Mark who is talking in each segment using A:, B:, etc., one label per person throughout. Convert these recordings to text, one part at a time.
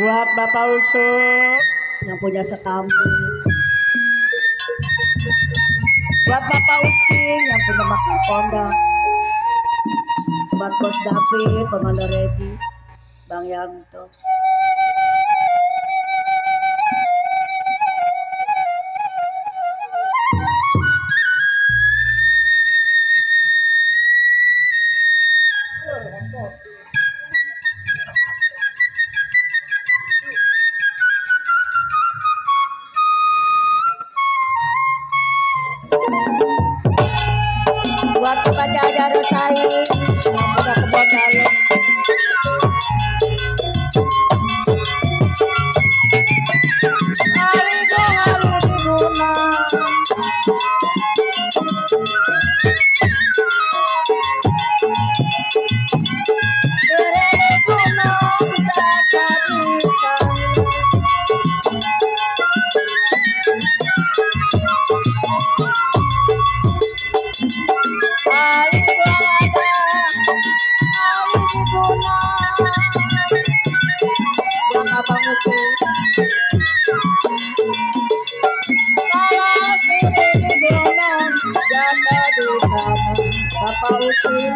A: Buat Bapak Usuk yang punya sekampung. Buat Bapak Ucing yang punya makan pondok. Buat Bos David, Pemanda Rebi, Bang Yanto. Buat Jaja Rosai yang udah kebon dalam. Hari di guna. Kere gunung tak bisa. Abang Usuk Bapak Ucing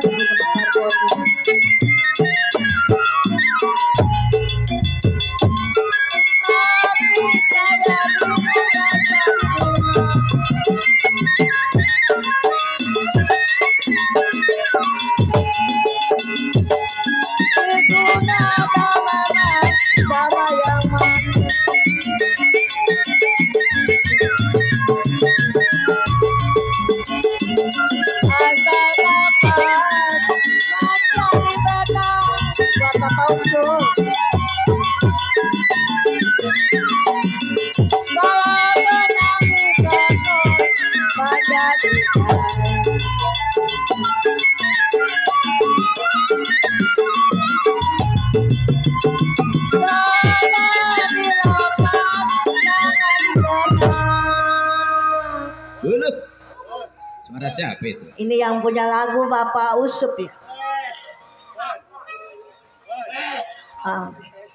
B: Suara siapa itu?
A: Ini yang punya lagu Bapak Usuk ya.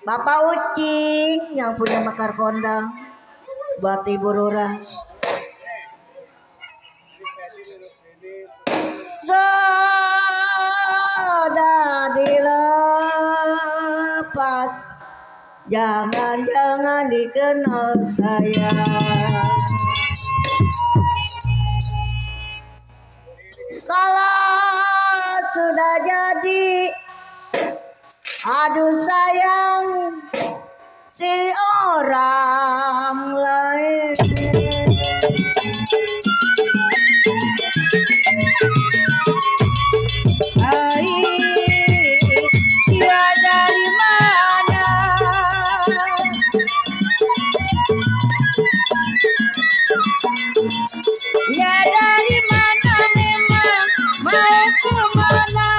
A: Bapak Ucing yang punya Mekar Kondang. Buat Ibu Rura. Sudah dilepas, jangan dikenal saya. Kalau sudah jadi, aduh sayang si orang lain. Dia dari mana? Ya dari mana memang mau kemana?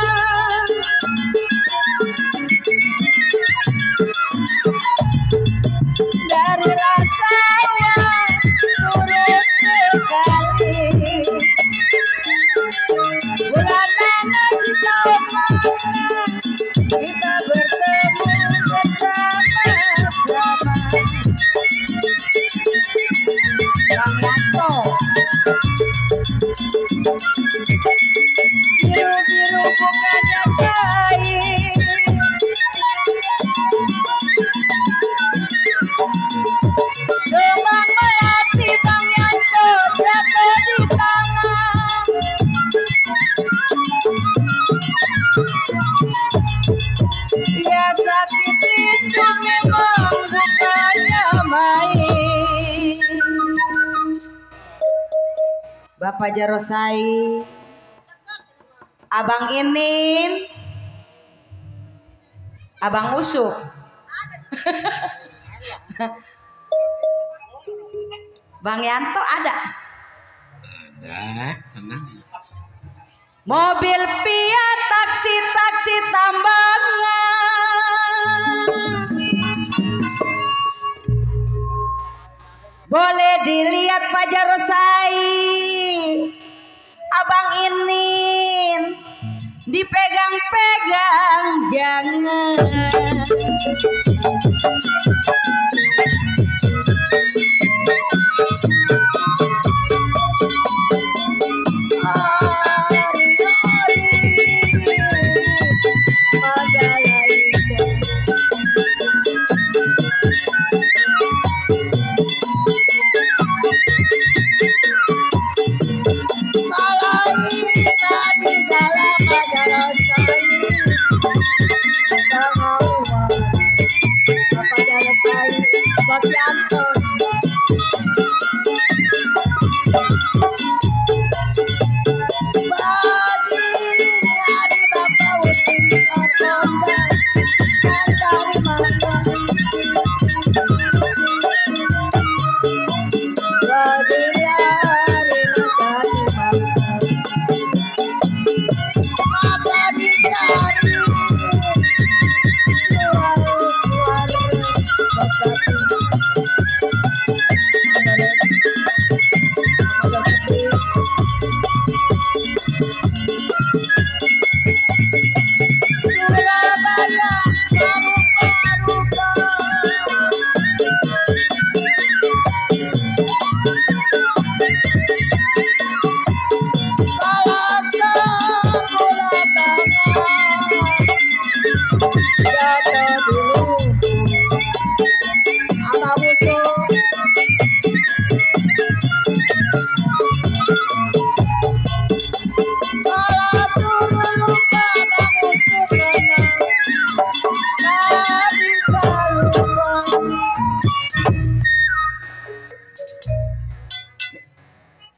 A: Darilah saya turut sekali. Bulan nasi tahun mana kita bertemu bersama-sama. Bang Yanto, biru-biru bukannya baik. Kembang melati Bang Yanto jatuh di tangan. Ya sakit itu memang bukannya main. Bapak Jarosai, Abang Inin, Abang Usuk. Bang Yanto ada?
B: Ada, tenang.
A: Mobil Fiat, taksi tambangan. Boleh dilihat Pak Jarosai, Abang Inin, dipegang-pegang jangan.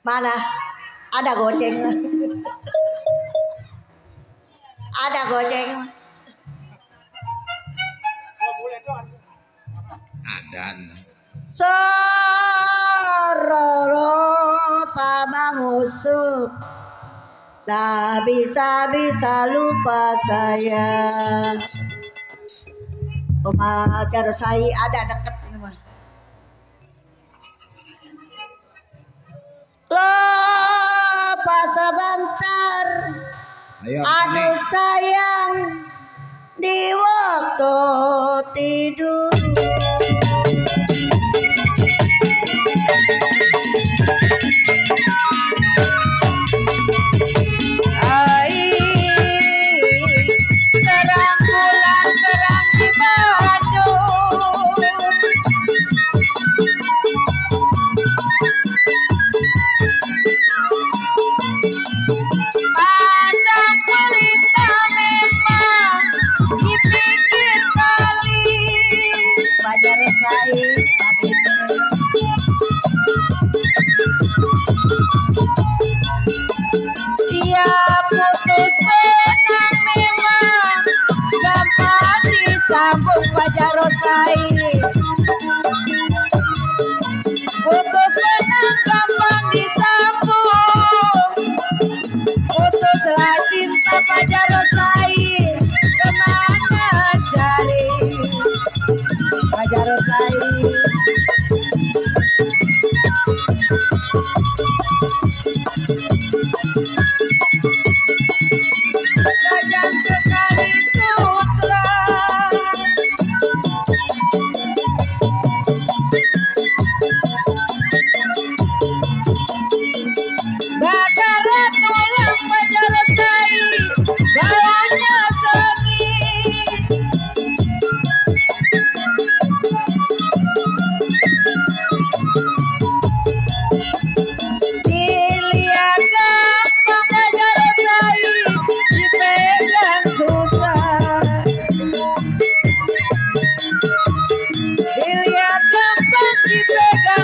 A: Mana? Ada goceng. Ada goceng.
B: Ada.
A: Sororo pamangusuk, tak bisa lupa saya. Pemagar saya ada deket ini mah. Lupa sebentar. Aduh sayang di waktu tidur. Terang bulan terang di Bandung. Pasang pelita memang di pinggir kali. Pajar saya dia putus benang memang gampang disambung pajar saya. Putus benang gampang disambung, putuslah cinta pajar saya. Kemana cari pajar saya? Sajang sekali sutra bakaran tulang pajar saya, bawahnya sengit. Dilihat gampang pajar saya, dipegang susah. Dilihat gampang dipegang